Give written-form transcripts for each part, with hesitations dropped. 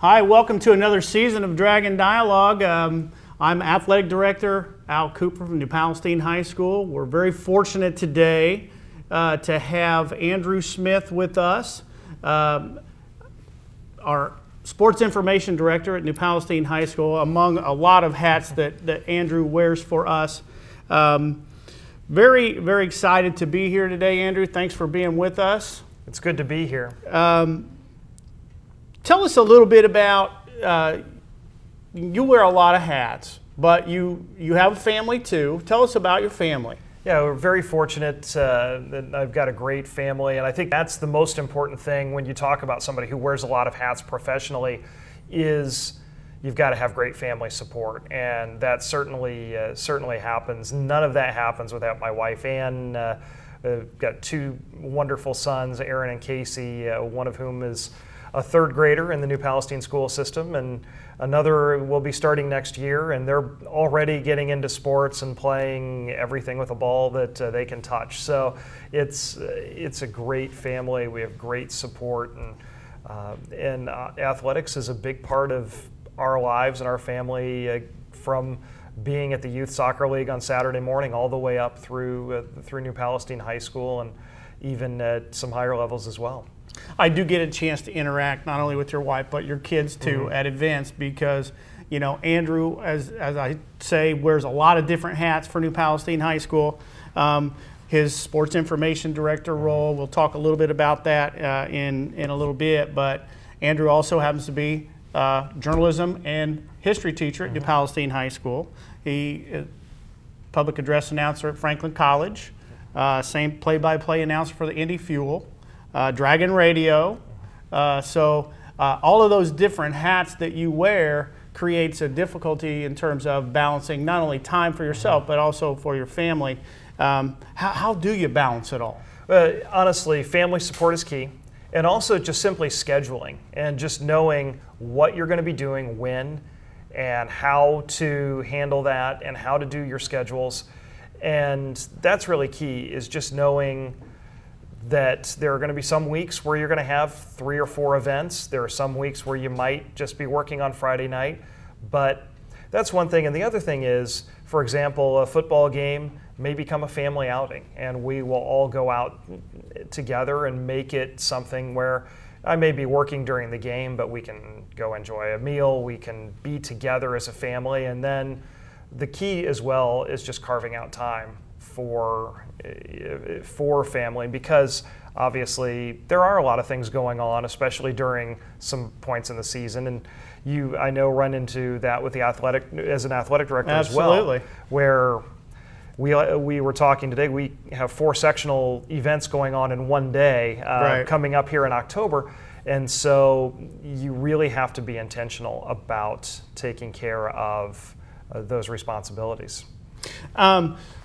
Hi, welcome to another season of Dragon Dialogue. I'm Athletic Director Al Cooper from New Palestine High School. We're very fortunate today to have Andrew Smith with us, our Sports Information Director at New Palestine High School, among a lot of hats that Andrew wears for us. Very, very excited to be here today, Andrew. Thanks for being with us. It's good to be here. Tell us a little bit about, you wear a lot of hats, but you have a family too. Tell us about your family. Yeah, we're very fortunate that I've got a great family, and I think that's the most important thing when you talk about somebody who wears a lot of hats professionally is you've got to have great family support, and that certainly happens. None of that happens without my wife, Ann. I've got two wonderful sons, Aaron and Casey, one of whom is a third grader in the New Palestine school system, and another will be starting next year, and they're already getting into sports and playing everything with a ball that they can touch. So it's a great family. We have great support, and athletics is a big part of our lives and our family, from being at the youth soccer league on Saturday morning all the way up through New Palestine High School, and even at some higher levels as well. I do get a chance to interact not only with your wife but your kids too at events, because you know Andrew, as I say, wears a lot of different hats for New Palestine High School. His sports information director role, we'll talk a little bit about that in a little bit, but Andrew also happens to be journalism and history teacher at New Palestine High School. He is public address announcer at Franklin College, same play-by-play announcer for the Indy Fuel, Dragon Radio. So all of those different hats that you wear creates a difficulty in terms of balancing not only time for yourself but also for your family. How do you balance it all? Honestly, family support is key, and also just simply scheduling and just knowing what you're going to be doing when and how to handle that and how to do your schedules. And that's really key, is just knowing that there are going to be some weeks where you're going to have 3 or 4 events. There are some weeks where you might just be working on Friday night, but that's one thing. And the other thing is, for example, a football game may become a family outing, and we will all go out together and make it something where I may be working during the game, but we can go enjoy a meal, we can be together as a family. And then the key as well is just carving out time for family, because obviously there are a lot of things going on, especially during some points in the season, and you, I know, run into that with the as an athletic director. Absolutely. As well, where we were talking today, we have 4 sectional events going on in one day, right, coming up here in October, and so you really have to be intentional about taking care of those responsibilities.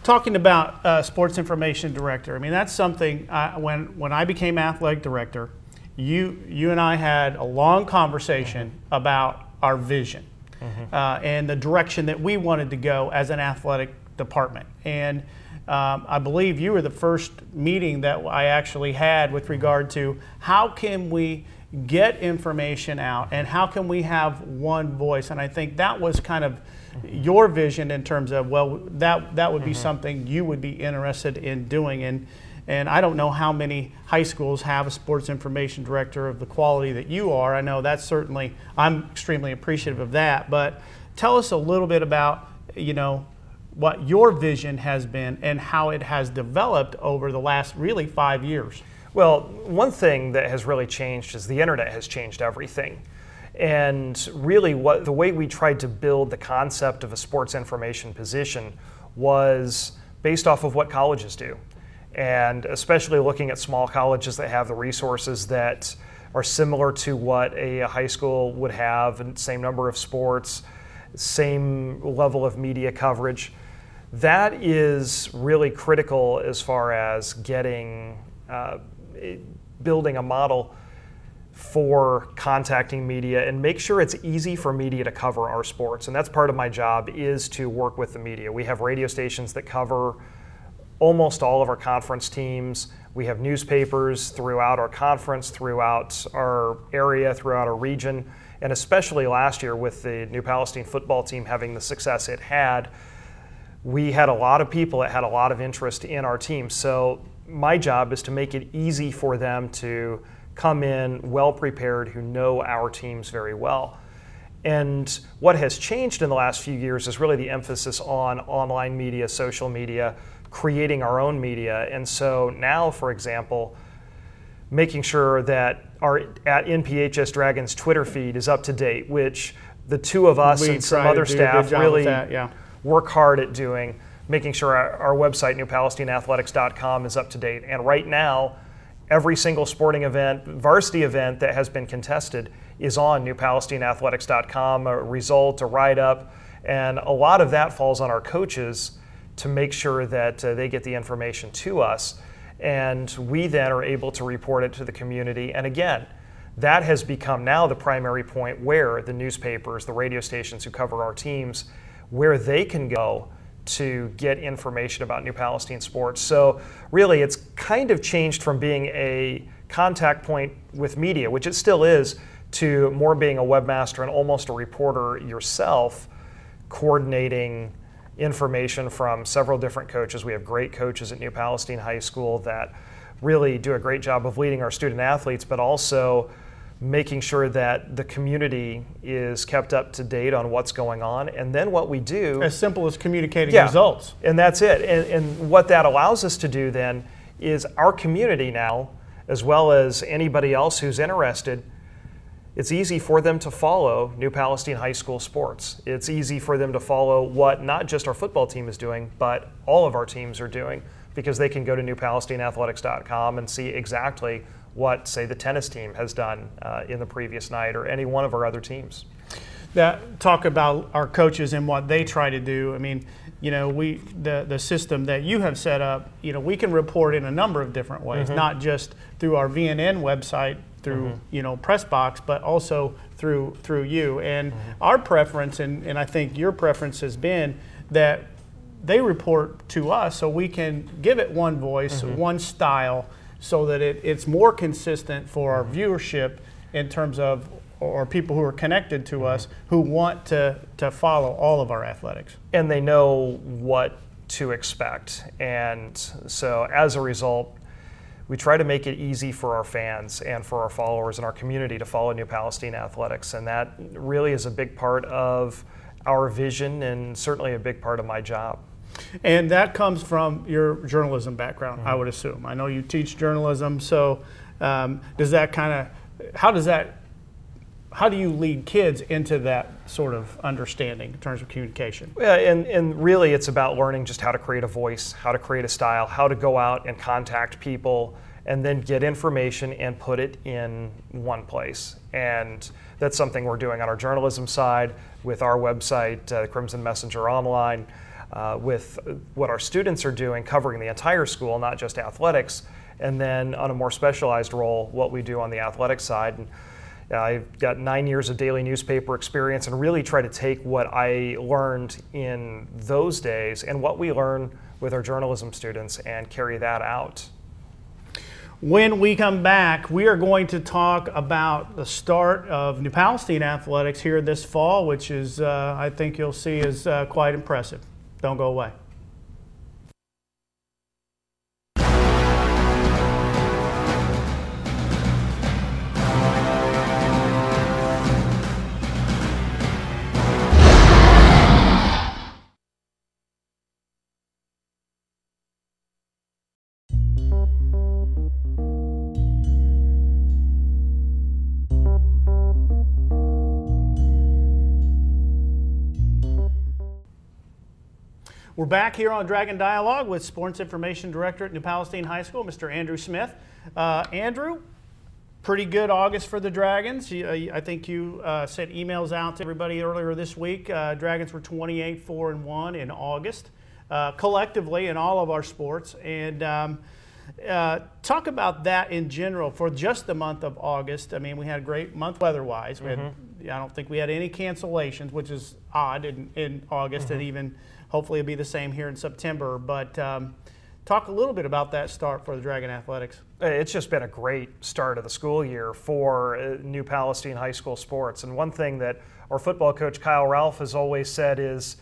Talking about sports information director, I mean, that's something, when I became athletic director, you and I had a long conversation about our vision and the direction that we wanted to go as an athletic department. And I believe you were the first meeting that I actually had with regard to how can we get information out and how can we have one voice. And I think that was kind of your vision in terms of, well, that would be something you would be interested in doing. And I don't know how many high schools have a sports information director of the quality that you are. I know that's certainly, I'm extremely appreciative of that. But tell us a little bit about, you know, what your vision has been and how it has developed over the last really 5 years. Well, one thing that has really changed is the internet has changed everything. And really the way we tried to build the concept of a sports information position was based off of what colleges do. And especially looking at small colleges that have the resources that are similar to what a high school would have, and same number of sports, same level of media coverage. That is really critical as far as getting, building a model for contacting media and make sure it's easy for media to cover our sports. And that's part of my job, is to work with the media. We have radio stations that cover almost all of our conference teams. We have newspapers throughout our conference, throughout our area, throughout our region. And especially last year with the New Palestine football team having the success it had, we had a lot of people that had a lot of interest in our team. So my job is to make it easy for them to come in well prepared, who know our teams very well. And what has changed in the last few years is really the emphasis on online media, social media, creating our own media. And so now, for example, making sure that our at NPHS Dragons Twitter feed is up to date, which the two of us and some other staff really work hard at doing, making sure our website, newpalestineathletics.com, is up to date. And right now, every single sporting event, varsity event that has been contested is on newpalestineathletics.com, a result, a write-up, and a lot of that falls on our coaches to make sure that they get the information to us. And we then are able to report it to the community. And again, that has become now the primary point where the newspapers, the radio stations who cover our teams, where they can go to get information about New Palestine sports. So really, it's kind of changed from being a contact point with media, which it still is, to more being a webmaster and almost a reporter yourself, coordinating information from several different coaches. We have great coaches at New Palestine High School that really do a great job of leading our student athletes, but also making sure that the community is kept up to date on what's going on. And then what we do, as simple as communicating results. And that's it. And what that allows us to do then is our community now, as well as anybody else who's interested, it's easy for them to follow New Palestine High School sports. It's easy for them to follow what not just our football team is doing, but all of our teams are doing, because they can go to newpalestineathletics.com and see exactly what, say, the tennis team has done in the previous night, or any one of our other teams. Talk about our coaches and what they try to do. I mean, the system that you have set up, we can report in a number of different ways, not just through our VNN website, through press box, but also through you. And our preference, and I think your preference, has been that they report to us so we can give it one voice, one style, so that it's more consistent for our viewership in terms of, or people who are connected to us who want to follow all of our athletics. And they know what to expect. And so as a result, we try to make it easy for our fans and for our followers and our community to follow New Palestine Athletics. And that really is a big part of our vision, and certainly a big part of my job. And that comes from your journalism background, I would assume. I know you teach journalism, so does that how do you lead kids into that sort of understanding in terms of communication? Yeah, and really it's about learning just how to create a voice, how to create a style, how to go out and contact people, and then get information and put it in one place. And that's something we're doing on our journalism side with our website, Crimson Messenger Online, with what our students are doing, covering the entire school, not just athletics, and then on a more specialized role, what we do on the athletics side. And I've got 9 years of daily newspaper experience, and really try to take what I learned in those days and what we learn with our journalism students and carry that out. When we come back, we are going to talk about the start of New Palestine Athletics here this fall, which is, I think you'll see, is quite impressive. Don't go away. We're back here on Dragon Dialogue with Sports Information Director at New Palestine High School, Mr. Andrew Smith. Andrew, pretty good August for the Dragons. I think you sent emails out to everybody earlier this week. Dragons were 28-4-1 in August, collectively in all of our sports. And talk about that in general for just the month of August. I mean, we had a great month weather-wise. I don't think we had any cancellations, which is odd in August, and even hopefully it'll be the same here in September. But Talk a little bit about that start for the Dragon Athletics. It's just been a great start of the school year for New Palestine High School sports. And one thing that our football coach, Kyle Ralph, has always said is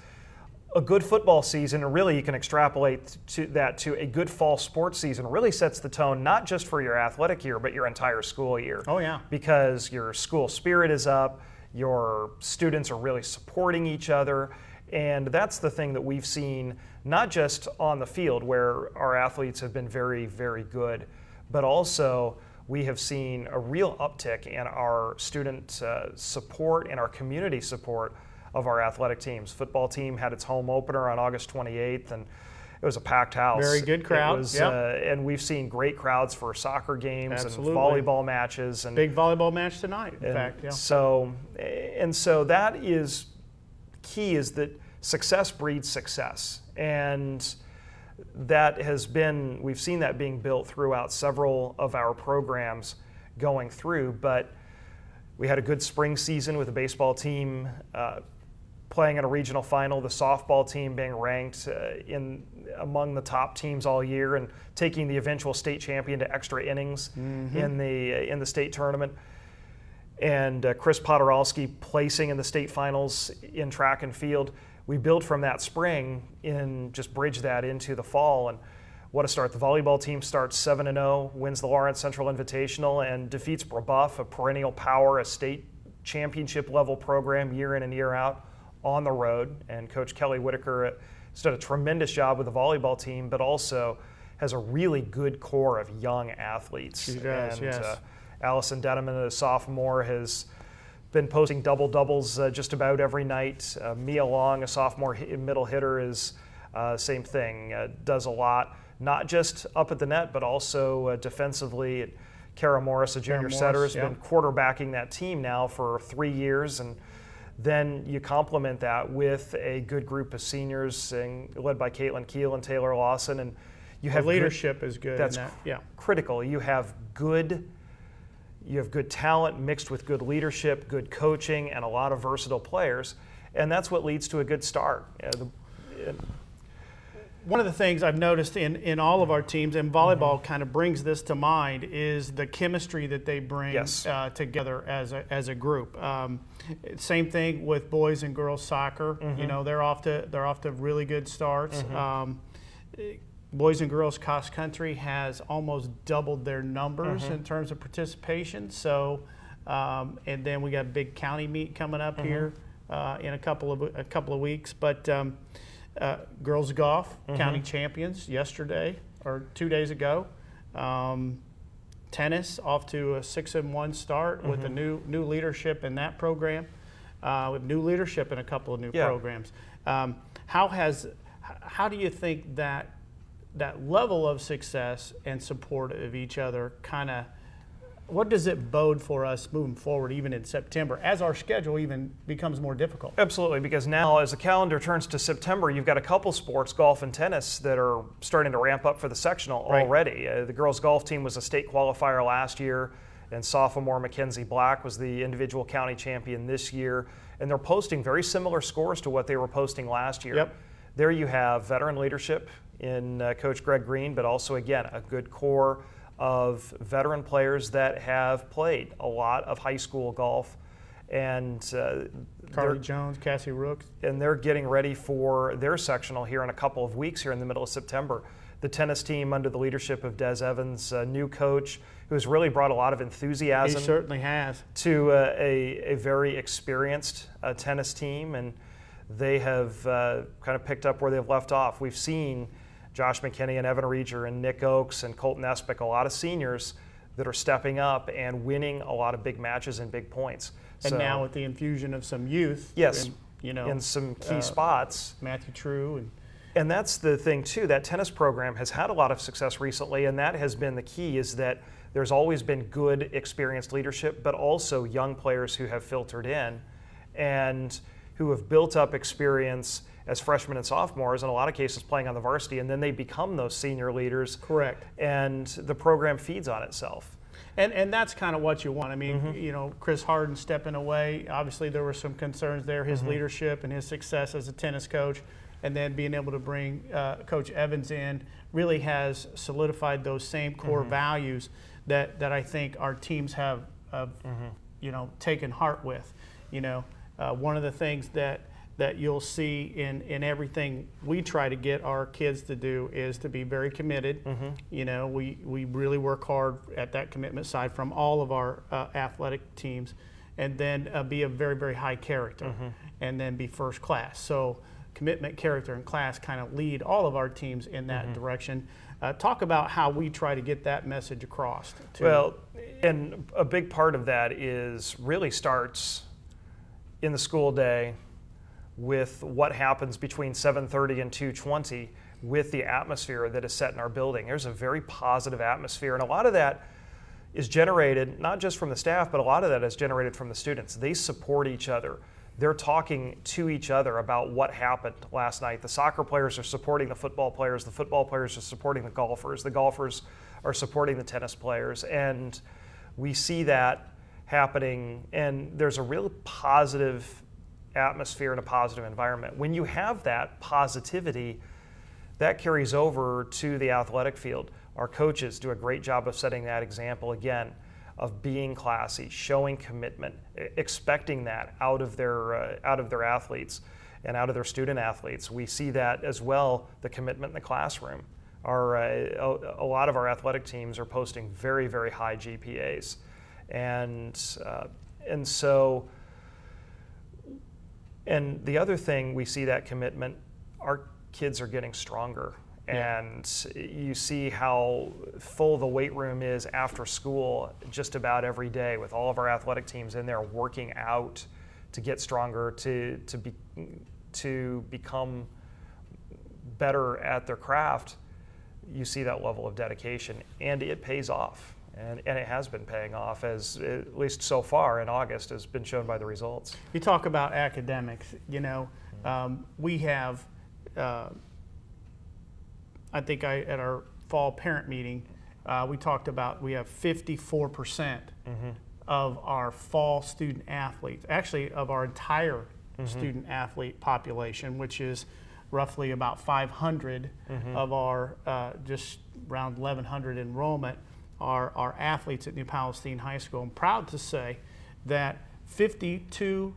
a good football season, and really you can extrapolate to a good fall sports season, really sets the tone not just for your athletic year, but your entire school year. Oh, yeah. Because your school spirit is up, your students are really supporting each other, and that's the thing that we've seen not just on the field where our athletes have been very, very good, but also we have seen a real uptick in our student support and our community support of our athletic teams. Football team had its home opener on August 28th, and it was a packed house. Very good crowd. And we've seen great crowds for soccer games Absolutely. and volleyball matches. And big volleyball match tonight, in fact. Yeah. So that is key, is that success breeds success. And that has been, we've seen that being built throughout several of our programs going through. But we had a good spring season with the baseball team playing in a regional final, the softball team being ranked among the top teams all year and taking the eventual state champion to extra innings in the state tournament. And Chris Podorowski placing in the state finals in track and field. We build from that spring and just bridge that into the fall. And what a start. The volleyball team starts 7-0, wins the Lawrence Central Invitational, and defeats Brebeuf, a perennial power, a state championship level program year in and year out on the road. And Coach Kelly Whitaker has done a tremendous job with the volleyball team, but also has a really good core of young athletes. She does, yes. Allison Denneman, a sophomore, has been posting double-doubles just about every night. Mia Long, a sophomore middle hitter, is same thing, does a lot, not just up at the net, but also defensively. Kara Morris, a junior setter, has been quarterbacking that team now for 3 years. And then you complement that with a good group of seniors led by Caitlin Keel and Taylor Lawson. And you have leadership is good. That's critical. You have good talent mixed with good leadership, good coaching, and a lot of versatile players. And that's what leads to a good start. One of the things I've noticed in all of our teams, and volleyball kind of brings this to mind, is the chemistry that they bring together as a group. Same thing with boys and girls soccer. You know, they're off to really good starts. Boys and girls cross country has almost doubled their numbers in terms of participation. So, and then we got a big county meet coming up here in a couple of weeks. But girls golf, county champions yesterday or 2 days ago. Tennis off to a 6-1 start with the new leadership in that program. With new leadership in a couple of new programs. How do you think that level of success and support of each other what does it bode for us moving forward, even in September, as our schedule even becomes more difficult? Absolutely, because now as the calendar turns to September, you've got a couple sports, golf and tennis, that are starting to ramp up for the sectional already. The girls' golf team was a state qualifier last year, and sophomore Mackenzie Black was the individual county champion this year, and they're posting very similar scores to what they were posting last year. There you have veteran leadership in Coach Greg Green, but also, again, a good core of veteran players that have played a lot of high school golf. And Carly Jones, Cassie Rooks. And they're getting ready for their sectional here in a couple of weeks here in the middle of September. The tennis team under the leadership of Des Evans, a new coach who has really brought a lot of enthusiasm. He certainly has. To a very experienced tennis team, and they have kind of picked up where they've left off. We've seen Josh McKinney and Evan Reger and Nick Oakes and Colton Espick, a lot of seniors that are stepping up and winning a lot of big matches and big points. And now with the infusion of some youth, in some key spots, Matthew True, and that's the thing too. That tennis program has had a lot of success recently, and that has been the key. Is that there's always been good, experienced leadership, but also young players who have filtered in and who have built up experience as freshmen and sophomores, in a lot of cases playing on the varsity, and then they become those senior leaders. Correct. And the program feeds on itself. And that's kind of what you want. I mean, you know, Chris Harden stepping away, obviously there were some concerns there, his leadership and his success as a tennis coach. and then being able to bring Coach Evans in really has solidified those same core values that I think our teams have you know, taken heart with. You know, one of the things that you'll see in everything we try to get our kids to do is to be very committed. You know, we really work hard at that commitment side from all of our athletic teams, and then be a very, very high character, and then be first class. So commitment, character, and class kind of lead all of our teams in that direction. Talk about how we try to get that message across. Well, and a big part of that really starts in the school day with what happens between 7:30 and 2:20 with the atmosphere that is set in our building. There's a very positive atmosphere, and a lot of that is generated not just from the staff, but a lot of that is generated from the students. They support each other. They're talking to each other about what happened last night. The soccer players are supporting the football players are supporting the golfers are supporting the tennis players, and we see that happening, and there's a real positive atmosphere and a positive environment. When you have that positivity, that carries over to the athletic field. Our coaches do a great job of setting that example again, of being classy, showing commitment, expecting that out of their athletes and out of their student athletes. We see that as well, the commitment in the classroom. A lot of our athletic teams are posting very, very high GPAs, and the other thing we see that commitment, our kids are getting stronger. And you see how full the weight room is after school just about every day, with all of our athletic teams in there working out to get stronger, to become better at their craft. You see that level of dedication, and it pays off. And it has been paying off, as at least so far in August has been shown by the results. You talk about academics, you know, we have I think at our fall parent meeting, we talked about we have 54% of our fall student athletes, actually of our entire student athlete population, which is roughly about 500 of our just around 1,100 enrollment, are athletes at New Palestine High School. I'm proud to say that 52%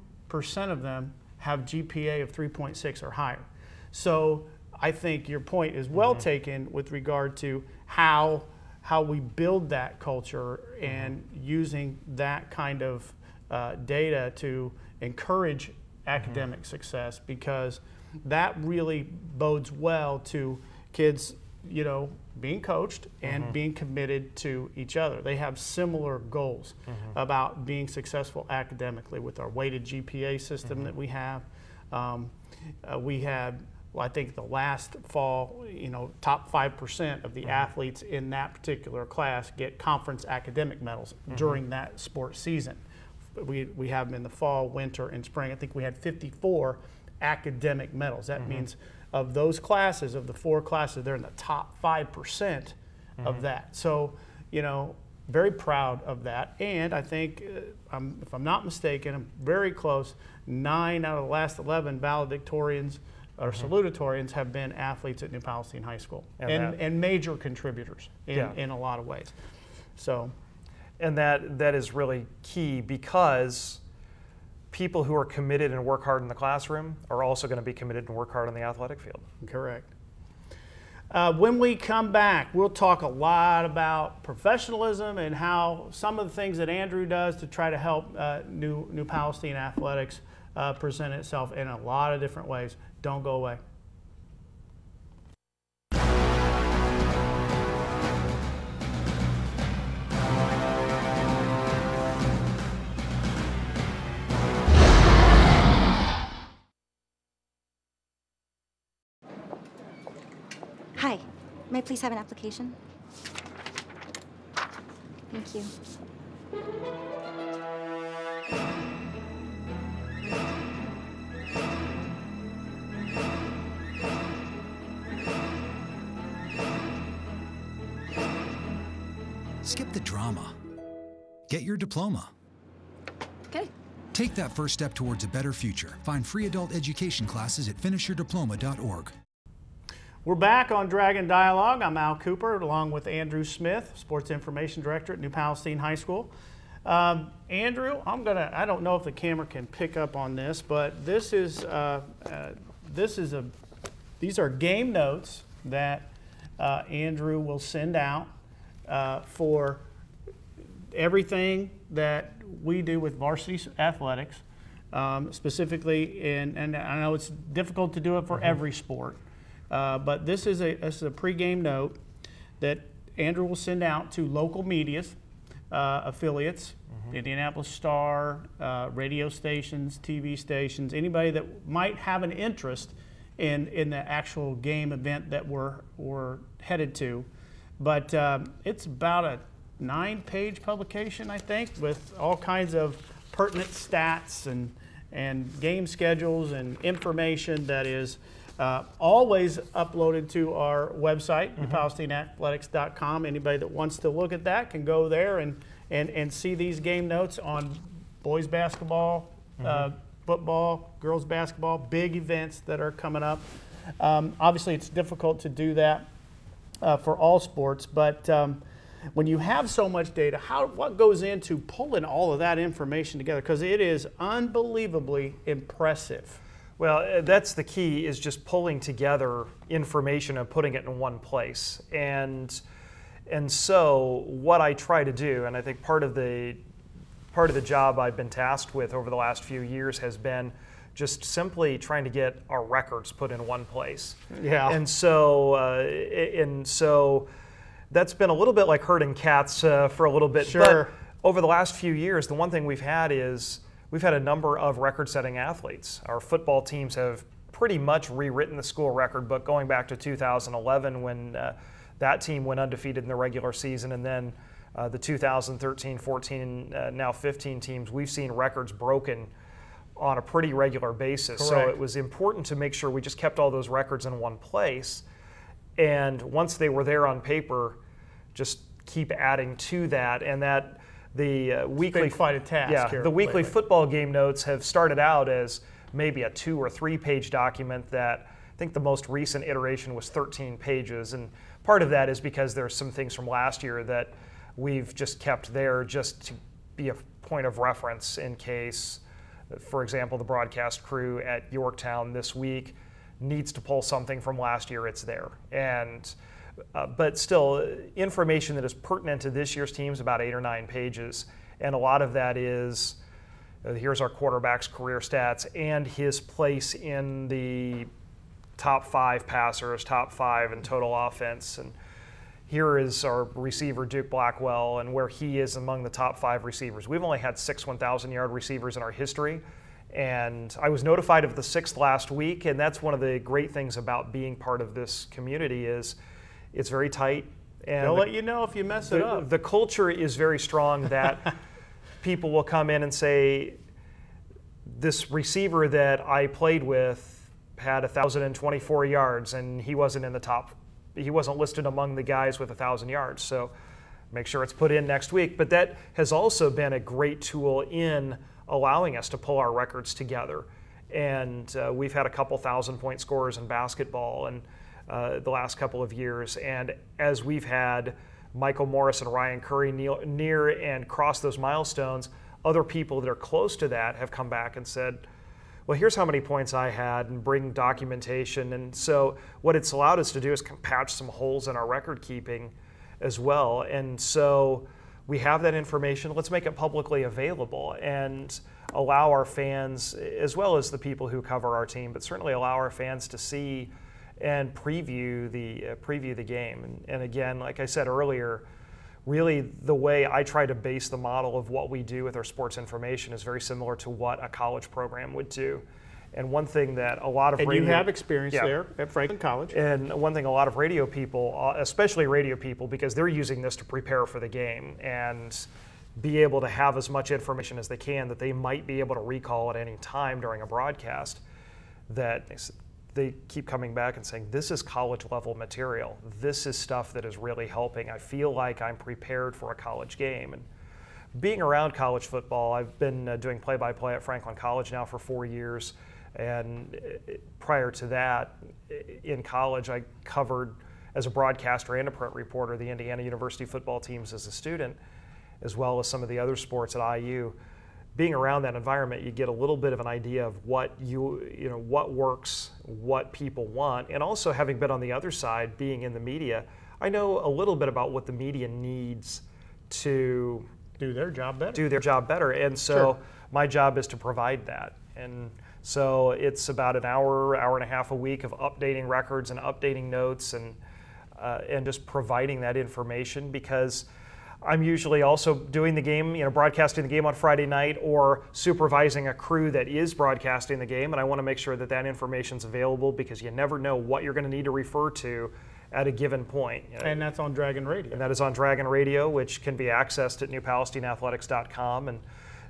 of them have GPA of 3.6 or higher. So I think your point is well taken with regard to how we build that culture and using that kind of data to encourage academic success, because that really bodes well to kids, you know, being coached and being committed to each other. They have similar goals about being successful academically with our weighted GPA system that we have. We had, well, I think the last fall, you know, top 5% of the athletes in that particular class get conference academic medals during that sports season. We have them in the fall, winter, and spring. I think we had 54 academic medals. That means of those classes, of the 4 classes, they're in the top 5% of that. So, you know, very proud of that. And I think, if I'm not mistaken, I'm very close, 9 out of the last 11 valedictorians or salutatorians have been athletes at New Palestine High School, and major contributors in a lot of ways. So, and that is really key, because people who are committed and work hard in the classroom are also going to be committed and work hard on the athletic field. Correct. When we come back, we'll talk a lot about professionalism and how some of the things that Andrew does to try to help New Palestine athletics present itself in a lot of different ways. Don't go away. Hi, may I please have an application? Thank you. Skip the drama. Get your diploma. Okay. Take that first step towards a better future. Find free adult education classes at finishyourdiploma.org. We're back on Dragon Dialogue. I'm Al Cooper, along with Andrew Smith, Sports Information Director at New Palestine High School. Andrew, I don't know if the camera can pick up on this, but these are game notes that Andrew will send out for everything that we do with varsity athletics, specifically and I know it's difficult to do it for every sport, but this is a pregame note that Andrew will send out to local medias, affiliates, Indianapolis Star, radio stations, TV stations, anybody that might have an interest in the actual game event that we're headed to. But it's about a 9-page publication, I think, with all kinds of pertinent stats and game schedules and information that is always uploaded to our website, NewPalestineAthletics.com. Anybody that wants to look at that can go there and see these game notes on boys basketball, football, girls basketball, big events that are coming up. Obviously, it's difficult to do that for all sports, but when you have so much data, what goes into pulling all of that information together? Because it is unbelievably impressive. Well, that's the key, is just pulling together information and putting it in one place. And so what I try to do, and I think part of the job I've been tasked with over the last few years has been just simply trying to get our records put in one place. Yeah. And so that's been a little bit like herding cats for a little bit. Sure. But over the last few years, the one thing we've had is we've had a number of record-setting athletes. Our football teams have pretty much rewritten the school record book going back to 2011 when that team went undefeated in the regular season, and then the 2013, 14, now 15 teams, we've seen records broken on a pretty regular basis. Correct. So it was important to make sure we just kept all those records in one place. And once they were there on paper, just keep adding to that. And that the weekly, quite a task here the weekly lately. football game notes have started out as maybe a 2 or 3 page document that I think the most recent iteration was 13 pages. And part of that is because there's some things from last year that we've just kept there just to be a point of reference in case, for example, the broadcast crew at Yorktown this week needs to pull something from last year, it's there. And but still, information that is pertinent to this year's team is about 8 or 9 pages. And a lot of that is, here's our quarterback's career stats and his place in the top 5 passers, top 5 in total offense. And here is our receiver, Duke Blackwell, and where he is among the top 5 receivers. We've only had 6 1,000-yard receivers in our history. And I was notified of the 6th last week, and that's one of the great things about being part of this community is it's very tight. And They'll let you know if you mess it up. The culture is very strong that people will come in and say, this receiver that I played with had 1,024 yards, and he wasn't in the top. He wasn't listed among the guys with 1,000 yards. So make sure it's put in next week. But that has also been a great tool in allowing us to pull our records together. And we've had a couple 1,000-point scorers in basketball and the last couple of years. And as we've had Michael Morris and Ryan Curry near and cross those milestones, other people that are close to that have come back and said, well, here's how many points I had, and bring documentation. And so what it's allowed us to do is patch some holes in our record keeping as well. And so we have that information. Let's make it publicly available and allow our fans, as well as the people who cover our team, but certainly allow our fans to see and preview the game. And again, like I said earlier, really the way I try to base the model of what we do with our sports information is very similar to what a college program would do. And one thing that a lot of you have experience there at Franklin College. And one thing a lot of radio people, especially radio people, because they're using this to prepare for the game and be able to have as much information as they can that they might be able to recall at any time during a broadcast, that they keep coming back and saying, this is college level material. This is stuff that is really helping. I feel like I'm prepared for a college game. And being around college football, I've been doing play-by-play at Franklin College now for 4 years. And prior to that, in college, I covered as a broadcaster and a print reporter the Indiana University football teams as a student, as well as some of the other sports at IU. Being around that environment, you get a little bit of an idea of what what works, what people want, and also having been on the other side, being in the media, I know a little bit about what the media needs to Do their job better. do their job better. And so Sure. my job is to provide that. And so it's about an hour, hour and a half a week of updating records and updating notes and just providing that information, because I'm usually also doing the game, broadcasting the game on Friday night or supervising a crew that is broadcasting the game. And I want to make sure that that information's available, because you never know what you're going to need to refer to at a given point. And that's on Dragon Radio. And that is on Dragon Radio, which can be accessed at newpalestineathletics.com. And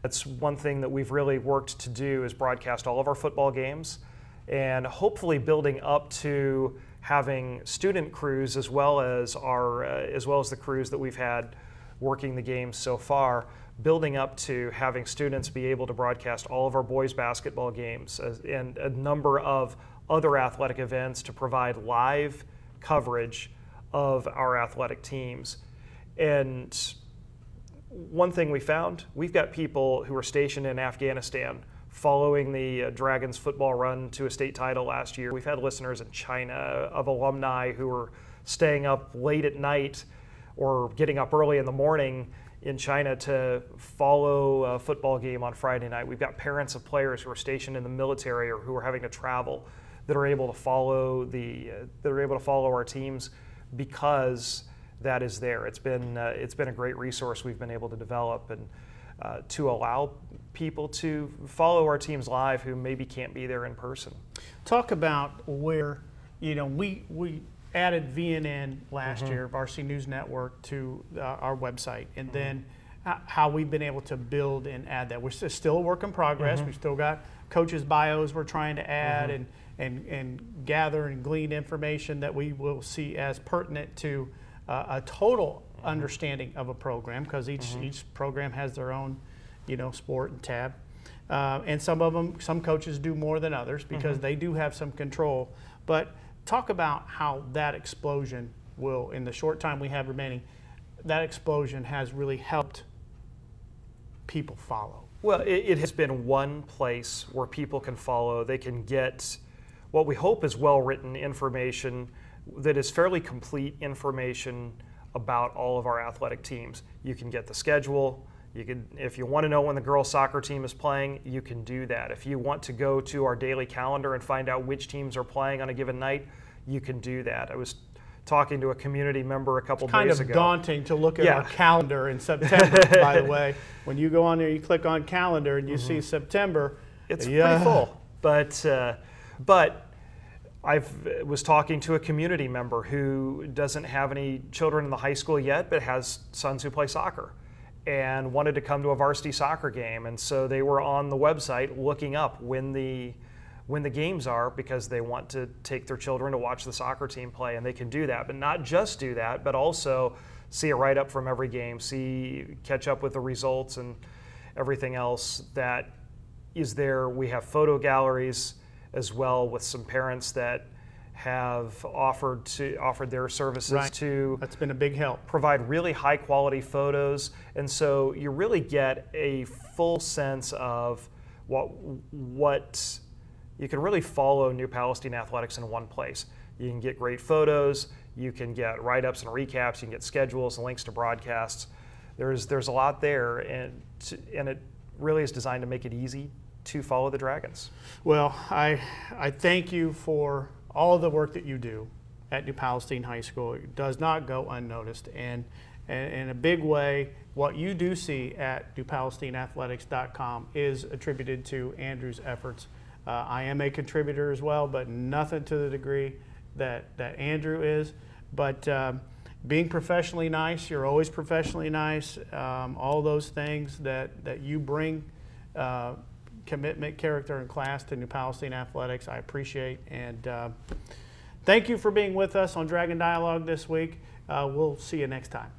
that's one thing that we've really worked to do, is broadcast all of our football games, and hopefully building up to having student crews as well as the crews that we've had working the games so far, building up to having students be able to broadcast all of our boys basketball games and a number of other athletic events to provide live coverage of our athletic teams. And one thing we found, we've got people who are stationed in Afghanistan following the Dragons football run to a state title last year. We've had listeners in China of alumni who are staying up late at night or getting up early in the morning in China to follow a football game on Friday night. We've got parents of players who are stationed in the military or who are having to travel that are able to follow our teams because that is there. It's been a great resource we've been able to develop, and to allow people to follow our teams live who maybe can't be there in person. Talk about where, we added VNN last year, Varsity News Network, to our website, and then how we've been able to build and add that. We're still a work in progress. We've still got coaches' bios we're trying to add and gather and glean information that we will see as pertinent to a total understanding of a program, because each program has their own, sport and tab. And some coaches do more than others because they do have some control. But talk about how that explosion will, in the short time we have remaining, that explosion has really helped people follow. Well, it has been one place where people can follow. They can get what we hope is well-written information that is fairly complete information about all of our athletic teams. You can get the schedule. If you want to know when the girls' soccer team is playing, you can do that. If you want to go to our daily calendar and find out which teams are playing on a given night, you can do that. I was talking to a community member a couple days ago. It's kind of daunting to look at our calendar in September, by the way. When you go on there, you click on calendar and you see September. It's pretty full. But I was talking to a community member who doesn't have any children in the high school yet, but has sons who play soccer, and wanted to come to a varsity soccer game. And so they were on the website looking up when the games are, because they want to take their children to watch the soccer team play, and they can do that. But not just do that, but also see a write-up from every game, catch up with the results and everything else that is there. We have photo galleries as well, with some parents that have offered their services to. That's been a big help. Provide really high quality photos, and so you really get a full sense of what you can really follow New Palestine Athletics in one place. You can get great photos, you can get write-ups and recaps, you can get schedules and links to broadcasts. There's a lot there, and it really is designed to make it easy to follow the Dragons. Well, I thank you for all of the work that you do at New Palestine High School. It does not go unnoticed, and in a big way, what you do see at newpalestineathletics.com is attributed to Andrew's efforts. I am a contributor as well, but nothing to the degree that Andrew is. But being professionally nice, you're always professionally nice. All those things that you bring, commitment, character, and class to New Palestine Athletics, I appreciate. And thank you for being with us on Dragon Dialogue this week. We'll see you next time.